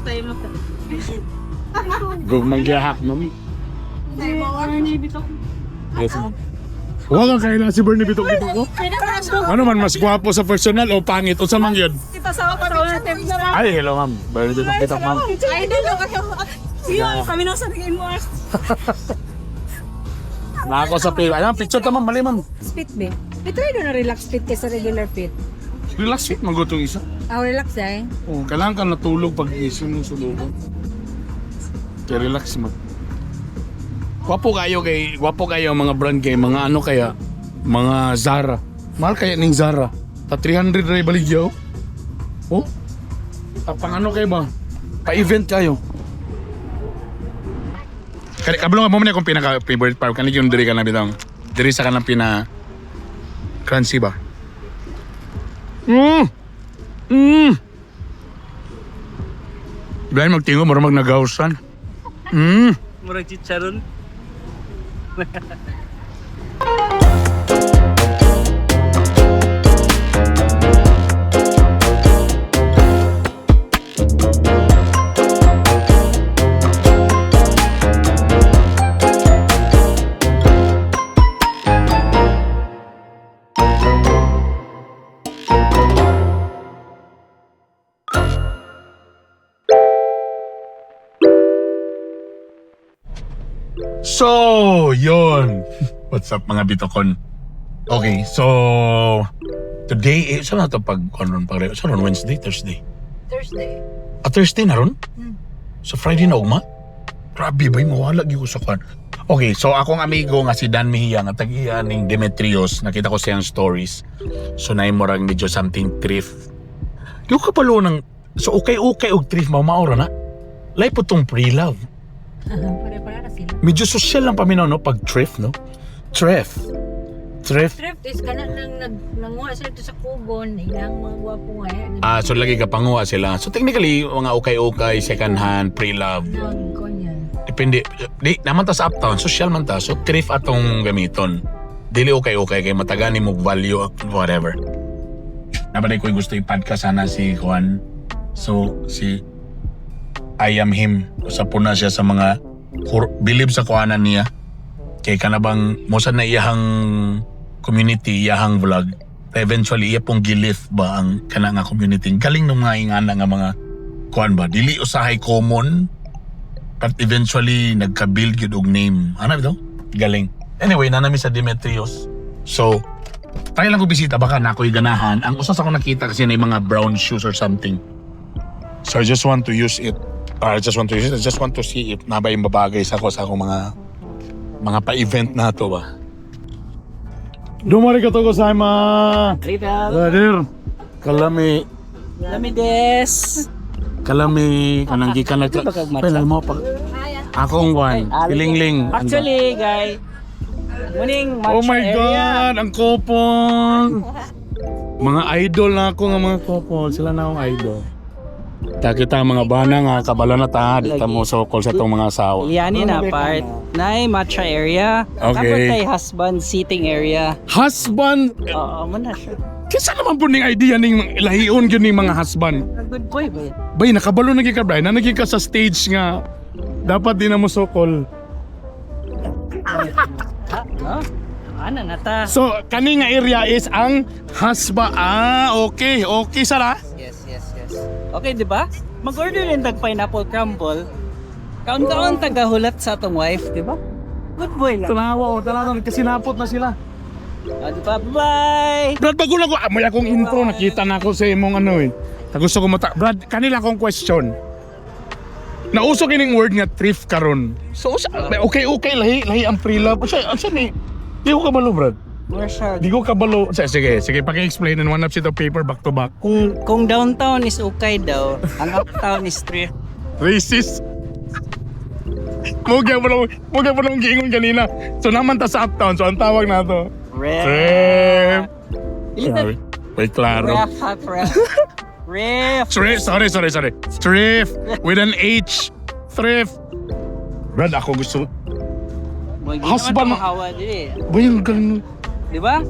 tayo mo. Gugmang gihak mo. Bernie Bitok. Yes. Wala kayo na si Bernie Bitok-Bitok ko. Ano man, mas gwapo sa personal o pangit o sa mang yun? Kita sa ako na. Ay, hello ma'am. Bernie Bitok-Bitok ma'am. Ay, dito kayo. Sige, kami nang sa tingin mo. Nako sa pay. Ayan, picture ka ma'am. Mali ma'am. Spit be. Try doon na relax fit kaysa regular fit. Relax fit, magutong isa. Relax eh. Oh, kailangan ka natulog pag gising mo sa loob. Kaya relax mo. Gwapo kayo mga brand kay mga ano kaya, mga Zara. Mahal kaya ning Zara. Ta 300 ray baligyaw. Oh. Pang ano kayo ba? Pa-event kayo. Kabalo nga mo man akong pinaka-favorite part. Kanina yung diri ka na bitang. Diri sa kanang crunchy ba? Dahil magtingo, marang magnagawsan. Murag chicharon. So, yun. What's up mga bitokon? Okay, so today, saan na ito saan ron? Wednesday? Thursday? Thursday. Thursday na ron? So Friday na ugma? Grabe ba, mawala ko sa kwan. Okay, so akong amigo nga si Dan Mejia nga tag-iya ning Demetrios, nakita ko siyang stories. So naay mo rang medyo something thrift. Di ko kapalo ng, so okay og thrift, maura na. Lai po tong pre-love. Pare-pare na sila. Medyo social lang paminaw, no? Pag thrift, no? Thrift. Thrift is kana nang nanguha sila to sa kubon, ilang mga gwapo nga. So lagi ka panguha sila. So technically, mga ukay-ukay, second hand, pre-love. Ganyan. Depende. Di, naman ta sa uptown, social man ta. So thrift atong gamiton. Dili ukay-ukay, kay matagani mo value, whatever. Nabalay ko yung gusto i-podcast sana si Juan. So, si I am him. Usapo na siya sa mga believe sa kuhanan niya. Kay kanabang mosa na iyahang community, iyahang vlog. Eventually, iya pong gilift ba ang kana nga community. Galing ng mga ingana nga mga kuhan ba. Dili usahay common. But eventually, nagka-build yun og name. Ano ito? Galing. Anyway, nanami sa Demetrios. So, tayo lang ko bisita. Baka na ako'y ganahan. Ang usas ako nakita kasi na yung mga brown shoes or something. So, I just want to use it. I just want to see if naba yung babagay sa akong mga pa-event na to ba. Dumari ka to ko sa brother. Kalami kanang gikan nag pala mo pag akong one pilingling. Actually, guys, muning match Oh my area. God, ang couple. Mga idol na ako nga mga couple, sila na akong idol. Kita mga bana nga kabala na ta dito mo so call sa tong mga asawa. Iliani na part. Nay matcha area. Okay. Tapos kay husband seating area. Husband, Oo, mo na siya. kisa naman po ning idea ning lahion gyud ning mga husband. Good boy ba? Bay nakabalo na gyud ka Brian, na naging ka sa stage nga dapat din na mo sokol. No? Ano na ta? So kani nga area is ang husband. Okay sala. Yes. Okay, di ba? Mag-order din tag pineapple crumble. Kaon-kaon tagahulat sa atong wife, di ba? Good boy lang. Talaga kasi napot na sila. Di ba? Bye! Brad, bago na ko, may akong intro, nakita na ako sa imong ano eh. Gusto ko Brad, kanila akong question. Nauso kining word nga thrift karon. So, okay, lahi ang pre-love. Asa ni? Di ko kabalo, Brad. Where siya? Di ko kabalo. Sige, paki-explain in one up sheet of paper back to back. Kung downtown is okay daw, ang uptown is thrift. Racist. Mugya mo lang giingon kanina. So, naman ta sa uptown. So, ang tawag na to. Thrift. Sorry. Wait, klaro. Thrift. Sorry. Thrift with an H. Thrift. Brad, ako gusto. Husband mo. Hawa din Ba yung ganun? Di ba?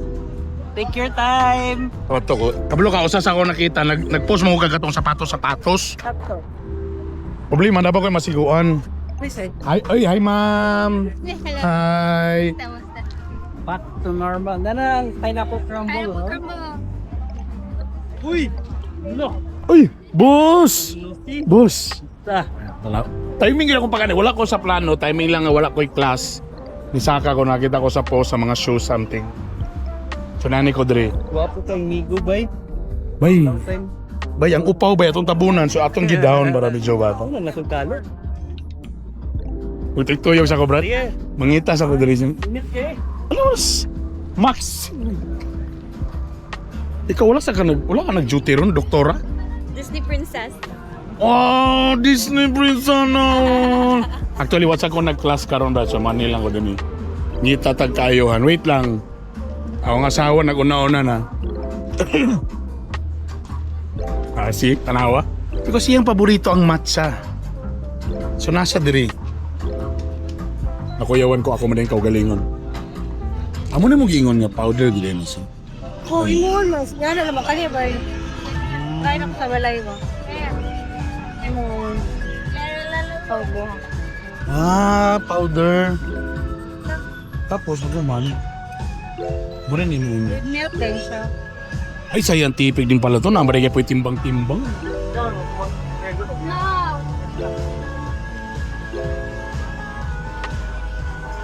Take your time. Kabalo ka, usas ako nakita, nag-post mo kagatong sapatos. Problema, dapat ko masiguan. Hi, ma'am. Hi. Back to normal. Na pineapple crumble. Uy! Look! Uy, boss! Boss! Ah, Timing yun akong pagkani. Wala ko sa plano. Timing lang nga wala ko yung class. Nisaka ko, nakita ko sa post sa mga show something. So nani ko dre. guwapo kang migo, bay. Bay, Time. bay, ang upaw bay, atong tabunan. So atong gidown para medyo ba ito. Ano na color? Utik tuyog sa ko, brad. Sige. Mangitas ako dre. Init kay. Ano, Max? Ikaw wala ka nag-duty ron, doktora? Disney princess. Oh, Disney Princess na. Actually, what's ako nag-class karon ba sa Manila ko din. Ngita tag kayuhan. Wait lang. Ako nga asawa nag-una-una na. Si tanawa. Because siyang paborito ang matcha. So nasa diri. Nakuyawan ko ako man din kaugalingon. Amo na mo giingon nga powder gid na siya. Oh, ingon mas. Yan na naman kanya ba? Kain ako sa balay mo. Ingon. Paubo. Powder. Tapos ano man? Muna ni mo. Milk din siya. Ay, scientific din pala to. Namarigay po yung timbang-timbang. No!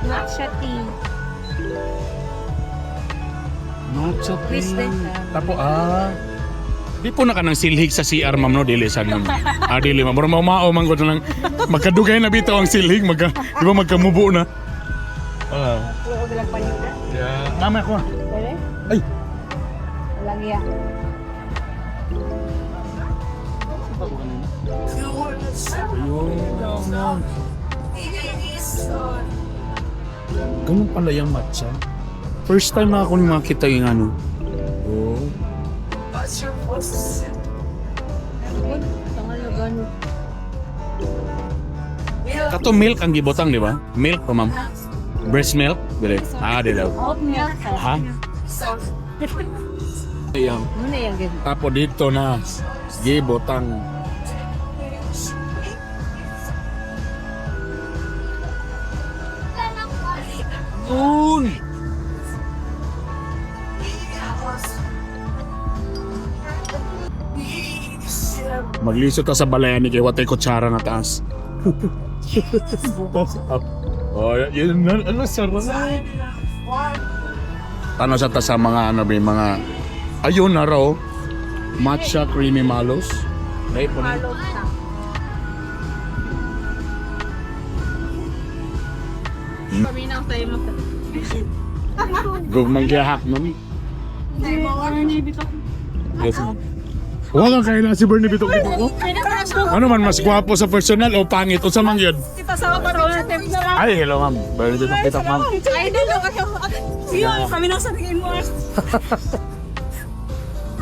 Matcha tea. Matcha Twist din siya. Tapo, di po na ka ng silhig sa CR, ma'am, no? Dili, saan naman. Dili, ma'am. Pero maumao, man ko na lang. Magkadugay na bitaw ang silhig. Di ba magkamubo na? Huwag lang panita. Yeah. Mama ko. Pwede? Ay! Walang iya. Ganun pala yung matcha. First time na ako makita yung ano. Oh. Tangal na gano'n. Kato milk ang gibotang, di ba? Milk pa, ma'am. Breast milk? Dili. Dili. Oat milk. Ha? Ayan. Muna yung gano'n. Tapo dito na. Gibotang. Yun! Magliso ta sa balayan ni kay watay kutsara nga taas. Oh, yun na. Ano, sarap. Ano sa ta sa mga ano ba mga ayun na raw matcha creamy malos. Dahil po na. Paminaw sa'yo mo. Gugmang gihak mami. Yes. Wala kayo na si Bernie bitok-bitok ko. Ano man mas gwapo sa personal o pangit o sa mangyod? Kita sa kaparoon natin na lang. Ay, hello ma'am. Bernie bitok-bitok ma'am. Ay, dito kayo. Sige, kami nang sa tingin mo.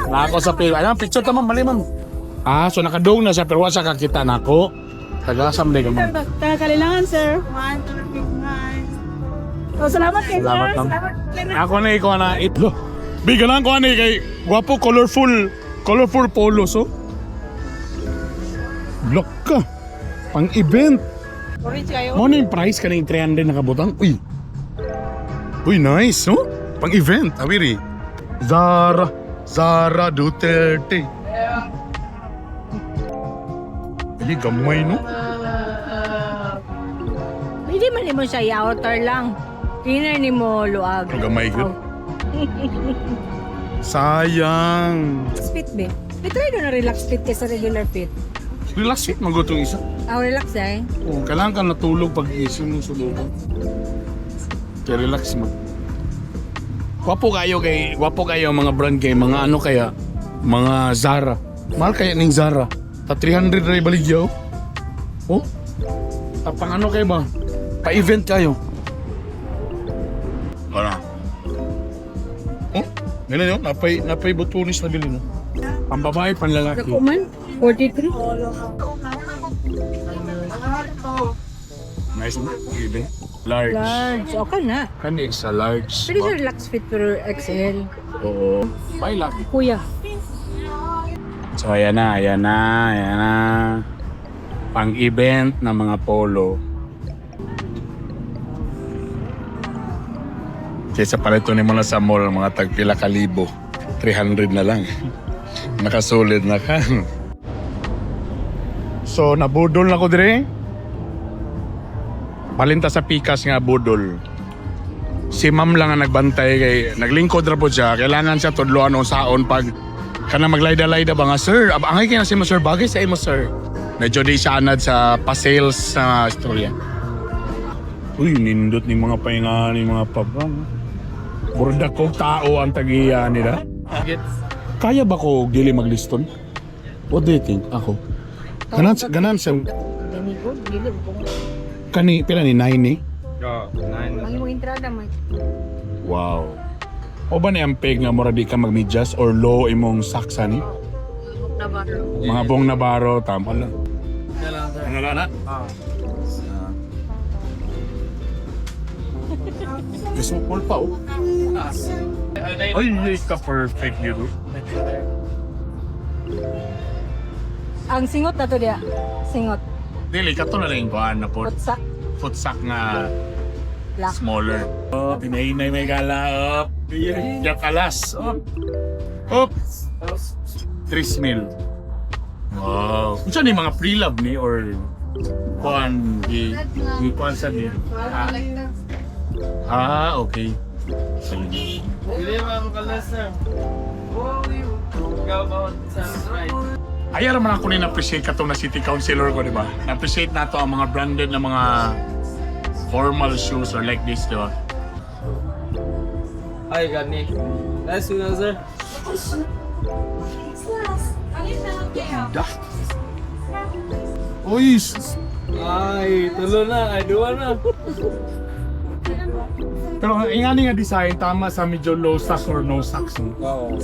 Na ako sa picture. Ano, picture ta ma'am, mali ma'am. So nakadong na siya pero wala sa kakita na ako. Tagasam din ka ma'am. Kalilangan, sir. 1, 2, 3, 9. Oh, salamat kayo, sir. Salamat, ma'am. Salamat. Ako na ikaw na itlo. Bigalan ko ani kay gwapo colorful polos oh. Block ka. Pang event. Orange kayo. Mo na yung price ka na yung 300 nakabutang. Uy. Uy, nice, no? Pang event, awiri. Zara Duterte. Hindi gamay, no? Hindi man mo siya i-outer lang. Cleaner ni mo luag. Gamay good. Sayang. Fit be. Ito yun na relax fit kaysa regular fit. Relax fit, magutong isa. Relax eh. Oh, kailangan ka natulog pag gising mo sa loob. Kaya relax mo. Wapo kayo mga brand kay mga ano kaya mga Zara. Mahal kaya ning Zara. Ta 300 ray baligyaw. Oh. Tapang ano kayo ba? Pa-event kayo. Ano? Oh, ganun yun. Napay butunis na bilhin. Ang babae, panlalaki. Nakuman? 43? Nice mo. Even. Large. Large. Okay na. Kani sa large. Pwede siya relax fit pero XL. Oo. Pay laki. Kuya. So, ayan na. pang-event na mga polo. Kaysa pala ito ni mo na sa mall, mga tagpila kalibo. 300 na lang. Nakasolid na ka. So, nabudol na ko dire. Palinta sa pikas nga budol. Si ma'am lang ang nagbantay kay naglingkod ra po siya. Kailangan siya tudloan o saon pag kana maglayda-layda ba nga, sir, abangay kaya na si mo, sir, bagay sa imo, sir. Medyo di siya anad sa pa-sales na istorya. Uy, nindot ni mga pahinga ni mga pabang. Burda ko tao ang tagiya nila. Kaya ba ko dili magliston? What do you think? Ako? Ganan sa... Ganigod, gilid ko. Kani, pila ni 9 ni? Ang imong entrada man. Wow. O ba ni ang peg nga mura di ka magmedyas or low imong saksa ni? Navarro. Mga buong Navarro, tama lang. Ano na? Gusto mo pa oh. Ay, ka-perfect yun. Ang singot na to dia. Singot. Dili, kato na lang kuhaan na po. Putsak. Footsack nga Black. smaller. Oh, pinahinay may gala. Up. Yak alas. Up. Up. 3,000. Wow. Kung saan yung mga pre-love ni or kuhaan yung kuhaan sa ni? Okay. Sige. Ayaw naman ako na-appreciate ka na city councilor ko, di ba? Na-appreciate na to ang mga branded na mga formal shoes or like this, di ba? Ay, gani. Nice to know, sir. Uy! Ay, tulo na. Ay, duwa na. Pero ingani nga design, tama sa medyo low socks or no socks. Oo.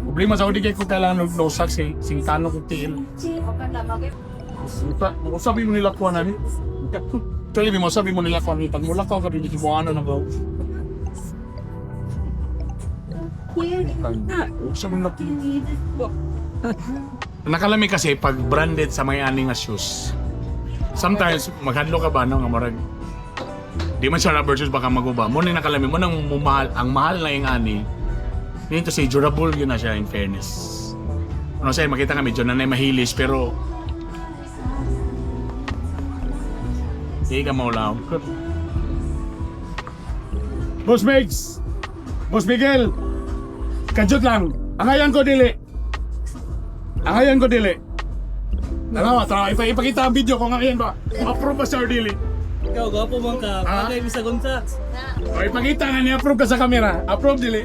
Problema sa hindi kayo kung kailangan ng no socks eh. Singtano kong tiil. Kung sabi mo nila kuha namin. Actually, sabi mo nila kuha namin. Pag mula ka, hindi mo ano na ba? Sabi mo nakalami kasi pag branded sa mga ani nga shoes. Sometimes, maghadlo ka ba no, nga marag di man siya rubber shoes baka maguba. Mo na nakalami mo nang mumahal, ang mahal na yung ani. Nito say durable yun na siya in fairness. Ano say makita kami medyo nanay mahilis pero di ka maulaw. Boss Megs! Boss Miguel! Kajut lang! Angayan ko dili! Angayan ko dili! Nalawa, ipakita ang video kung angayan ba? Approve ba siya or dili? Ikaw, gwapo bang ka? Ah? Pagay mo sa gunsa. O ipakita nga ni-approve ka sa camera. Approve dili?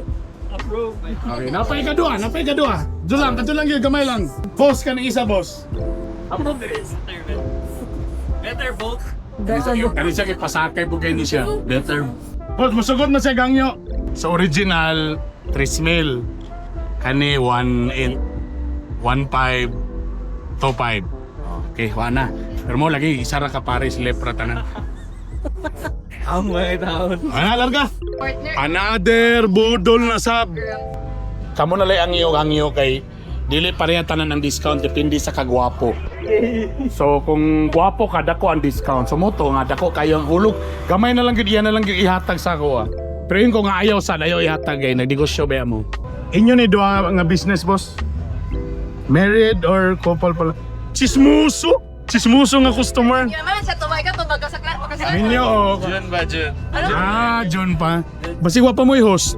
Approve. Okay, napay ka dua. Kadto lang yun, gamay lang. Boss ka ng isa, boss. Approve dili? Better vote. Kani siya kipasakay po kayo ni siya. Better. Boss, masugod na siya gangyo. Sa original, 3,000. Kani 1,800. 1,500. 2,500. Okay, wana. Pero mo lagi, isa ra ka pares lepra tanan. Ang mga taon. Ana, larga. Another budol na sab. Kamo na lang ang iyo kay dili pareha tanan ang discount depende sa kagwapo. So kung gwapo ka dako ang discount. So mo to nga dako kayo ang hulog. Gamay na lang gid iyan na lang gid ihatag sa ako. Pero yun ko nga ayaw ihatag kay nagnegosyo ba mo. Inyo ni duha nga business boss? Married or couple pala? Chismuso nga customer. Yan naman siya tumay ka tumag sa Ninyo o. June ba, June? June pa. Basig wa pa mo i-host.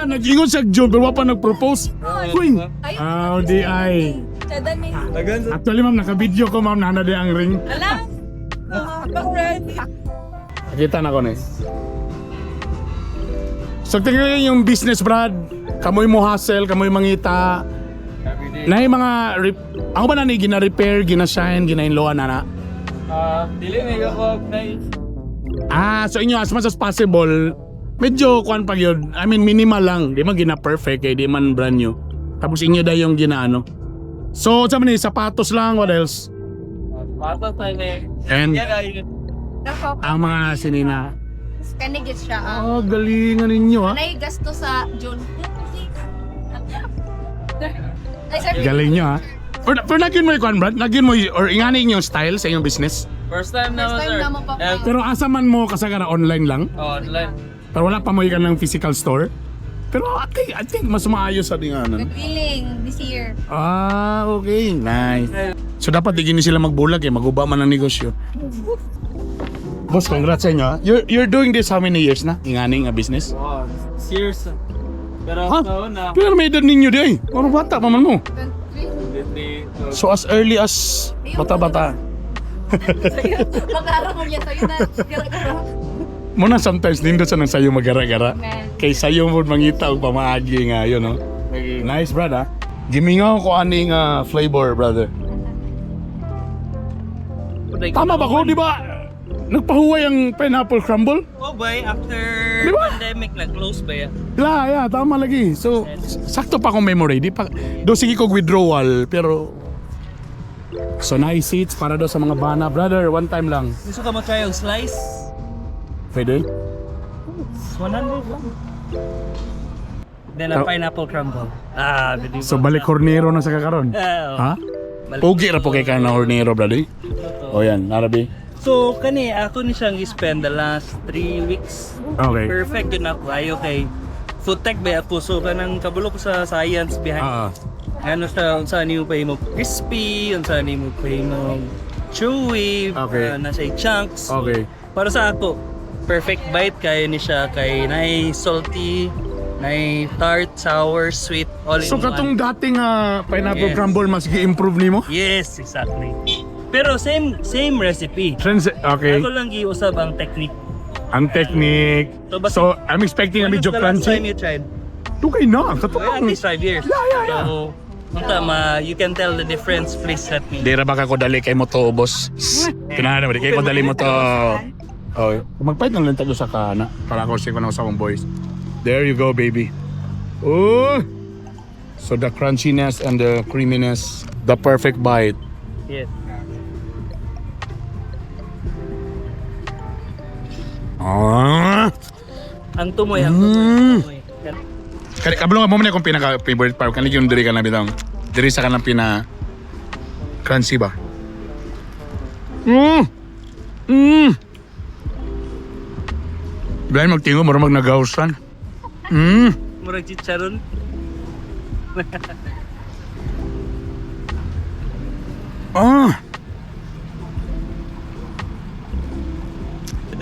Nag-ingon siya June pero wa pa nag-propose. Uy! Di ay. Actually ma'am, naka-video ko ma'am, nana di ang ring. Ala? Nakita na ko na eh. So tingnan yung business brad. Kamoy mo hustle, kamoy mangita. Na yung mga, ako ba na ni gina-repair, gina-shine, gina-inloan na na? Dili may gawag na So inyo as much as possible, medyo kuan pag yun. I mean minimal lang, di man gina-perfect, di man brand new. Tapos inyo da yung ginaano. So sa man sapatos lang, what else? Pata tayo na And yan ay ang mga sinina. Kanigit siya. Galingan ninyo ha. Anay gasto sa June. Galing nyo ha. Pero nagyan mo yung Brad? Nagyan mo or ingani yung style sa iyong business? First time naman, sir. Pero asa man mo kasagara online lang? Online. Pero wala pa mo ikan ng physical store? Pero I think mas maayos sa tinganan. Feeling this year. Ah, okay. Nice. So dapat di gini sila magbulag maguba man ang negosyo. Boss, congrats sa inyo. You're doing this how many years na? Inganing a business? Wow, serious. Pero Ha? so na. Pero may edad ninyo di ay. Parang bata pa man mo. So as early as bata-bata. Mag-aaral mo niya sa'yo na. Gara-gara. Muna sometimes nindot sa nang sayo magara-gara. Man. Kay sayo mo mangita og pamaagi nga yun, no? Nice, brother. Gimingaw ko aning flavor, brother. Tama ba ko, di ba? Nagpahuway ang pineapple crumble? Oh boy, after Di ba? pandemic, nag-close ba yan? Yeah, tama lagi. So, sakto pa akong memory. Di pa, do sige kong withdrawal, pero... So, nice seats para do sa mga bana. Brother, one time lang. Gusto ka mag-try yung slice? Pwede? 100 lang. Then a pineapple crumble. Bili So, balik hornero na sa kakaron. Ha? Pogi ra po kay ka na hornero, brother. O yan, narabi. So, ako ni siyang spend the last 3 weeks. Okay. Perfect yun ako. Ayo kay food tech ba ako. So, kanang kabulo ko sa science behind. Ano siya, saan mo pa mo crispy, saan mo pa mo chewy, Okay. nasa chunks. Okay. Para sa ako, perfect bite kayo ni siya. Kay nai salty, nai tart, sour, sweet, all in So, one. katong dating pineapple Yes. crumble, mas gi-improve ni mo? Yes, exactly. Pero same recipe. Okay. Ako lang giusab ang technique. Ang technique. So, So, I'm expecting a When medyo was the last time crunchy. you tried? Tugay na, At katong. least 5 years. Yeah. So, you can tell the difference. Please let me. Di ra ba ka ko dali kay mo to, boss? Kinahanglan mo, di kay ko dali mo to. Okay. Magpahit ng lentag sa kana para ko siya ko na sa akong boys. There you go, baby. Oh! So the crunchiness and the creaminess, the perfect bite. Yes. Ah! Ang tumoy, ang Mm. tumoy. Kani kabalo mo man akong pinaka favorite part kanang yung diri ka na bitang. Diri sa kanang pina crunchy ba? Bilang magtingo mo mag nagawsan. Murag chicharon.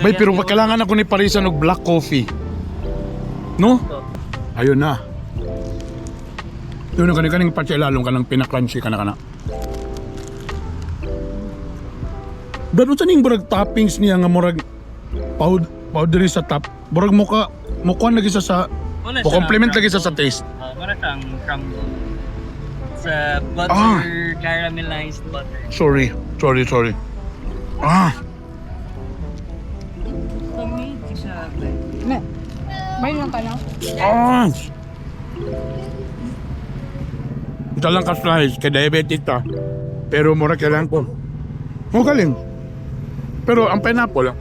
Bay, pero kailangan ako ni parisan og black coffee. No? Ayun na. Yun ang kaning patsi lalong kanang pinakrunchy ka na. Pero sa ning burag toppings niya nga murag powder sa top. Burag mukuan lagi sa compliment lagi sa taste. Mura siyang crumble. Sa butter, caramelized butter. Sorry. May lang ka lang. Ito lang ka-slice, kay diabetic ta. Pero mura kailangan ko. Galing. Pero ang pineapple,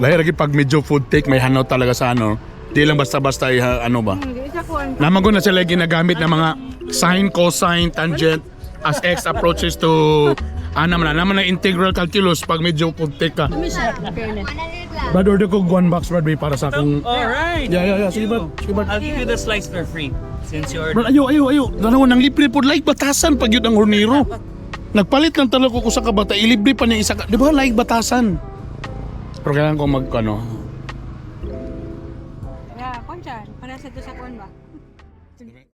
lahir lagi pag medyo food take, may hanaw talaga sa ano. Di lang basta-basta ano ba. Hindi siya ko. Naman ko na sila ginagamit ng mga sine, cosine, tangent as x approaches to naman na integral calculus pag medyo food take ka. Kami siya. Fairness. Brad, order ko 1 box, Brad, para sa akong... Alright. Yeah. Sige, Brad. I'll give you the slice for free. Since you're... Brad, ayo. Dalawa nang libre po. Like batasan pag yun ang hornero. Nagpalit lang talaga ko sa kabata. Ilibre pa niya isa ka. Di ba, like batasan? Pero kailangan ko Yeah, koncha. Para sa to sa kon ba?